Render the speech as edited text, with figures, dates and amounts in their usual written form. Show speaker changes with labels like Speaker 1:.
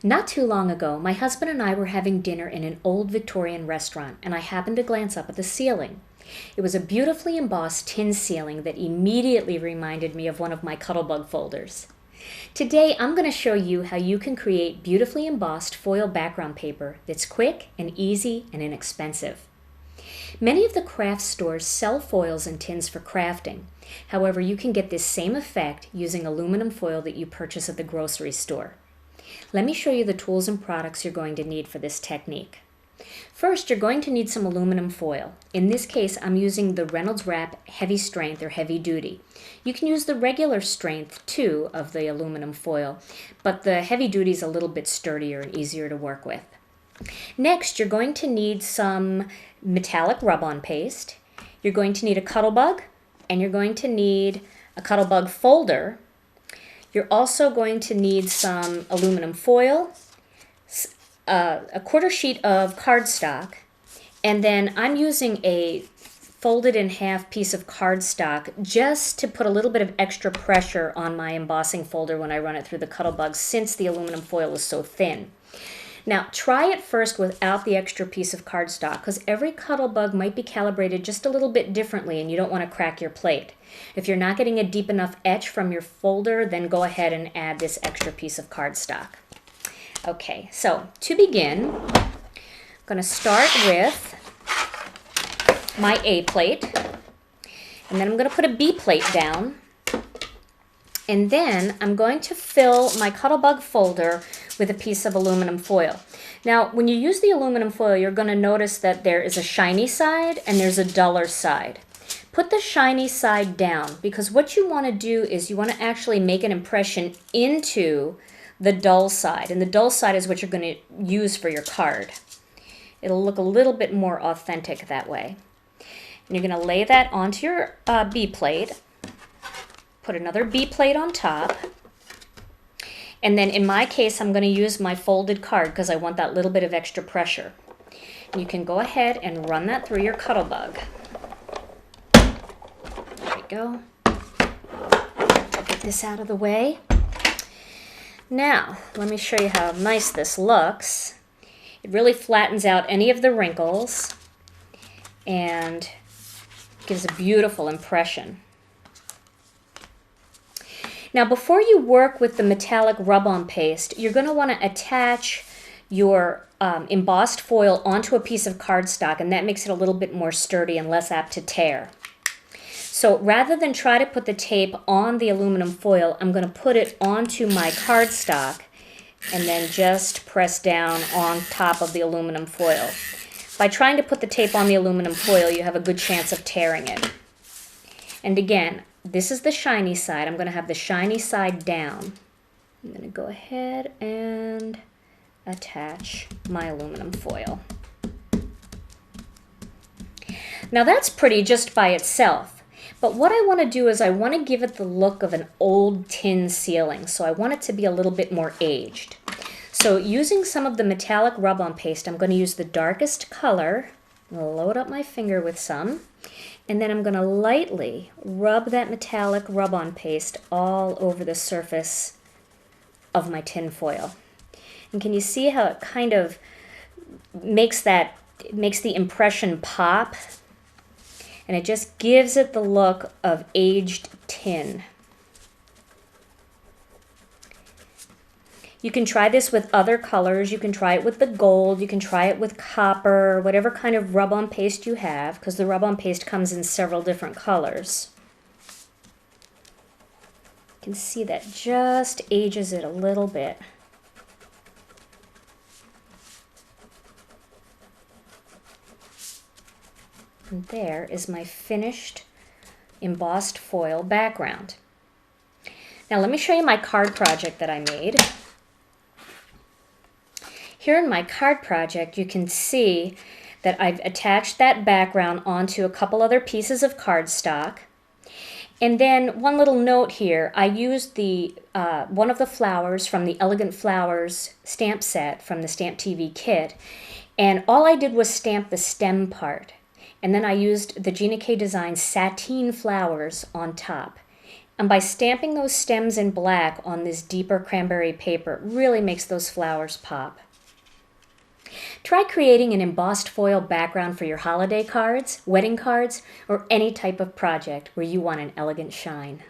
Speaker 1: Not too long ago, my husband and I were having dinner in an old Victorian restaurant, and I happened to glance up at the ceiling. It was a beautifully embossed tin ceiling that immediately reminded me of one of my cuttlebug folders. Today, I'm going to show you how you can create beautifully embossed foil background paper that's quick and easy and inexpensive. Many of the craft stores sell foils and tins for crafting. However, you can get this same effect using aluminum foil that you purchase at the grocery store. Let me show you the tools and products you're going to need for this technique. First, you're going to need some aluminum foil. In this case, I'm using the Reynolds Wrap Heavy Strength or Heavy Duty. You can use the regular strength too of the aluminum foil, but the Heavy Duty is a little bit sturdier and easier to work with. Next, you're going to need some metallic rub-on paste. You're going to need a cuttlebug, and you're going to need a cuttlebug folder. You're also going to need some aluminum foil, a quarter sheet of cardstock, and then I'm using a folded in half piece of cardstock just to put a little bit of extra pressure on my embossing folder when I run it through the cuttlebug since the aluminum foil is so thin. Now try it first without the extra piece of cardstock because every cuttlebug might be calibrated just a little bit differently and you don't want to crack your plate. If you're not getting a deep enough etch from your folder, then go ahead and add this extra piece of cardstock. Okay, so to begin, I'm going to start with my A plate, and then I'm going to put a B plate down, and then I'm going to fill my cuttlebug folder with a piece of aluminum foil. Now, when you use the aluminum foil, you're going to notice that there is a shiny side and there's a duller side. Put the shiny side down because what you want to do is you want to actually make an impression into the dull side, and the dull side is what you're going to use for your card. It'll look a little bit more authentic that way. And you're going to lay that onto your B plate, put another B plate on top, and then in my case I'm going to use my folded card because I want that little bit of extra pressure. And you can go ahead and run that through your cuttlebug. There we go. Get this out of the way. Now, let me show you how nice this looks. It really flattens out any of the wrinkles and gives a beautiful impression. Now, before you work with the metallic rub-on paste, you're going to want to attach your embossed foil onto a piece of cardstock, and that makes it a little bit more sturdy and less apt to tear. So rather than try to put the tape on the aluminum foil, I'm going to put it onto my cardstock and then just press down on top of the aluminum foil. By trying to put the tape on the aluminum foil, you have a good chance of tearing it. And again, this is the shiny side. I'm going to have the shiny side down. I'm going to go ahead and attach my aluminum foil. Now that's pretty just by itself. But what I want to do is I want to give it the look of an old tin ceiling. So I want it to be a little bit more aged. So using some of the metallic rub-on paste, I'm going to use the darkest color. I'm going to load up my finger with some. And then I'm going to lightly rub that metallic rub-on paste all over the surface of my tin foil. And can you see how it kind of makes the impression pop? And it just gives it the look of aged tin. You can try this with other colors. You can try it with the gold. You can try it with copper, whatever kind of rub-on paste you have, because the rub-on paste comes in several different colors. You can see that just ages it a little bit. And there is my finished embossed foil background. Now let me show you my card project that I made. Here in my card project, you can see that I've attached that background onto a couple other pieces of cardstock. And then one little note here, I used the one of the flowers from the Elegant Flowers stamp set from the Stamp TV kit. And all I did was stamp the stem part. And then I used the Gina K Design sateen flowers on top. And by stamping those stems in black on this deeper cranberry paper, it really makes those flowers pop. Try creating an embossed foil background for your holiday cards, wedding cards, or any type of project where you want an elegant shine.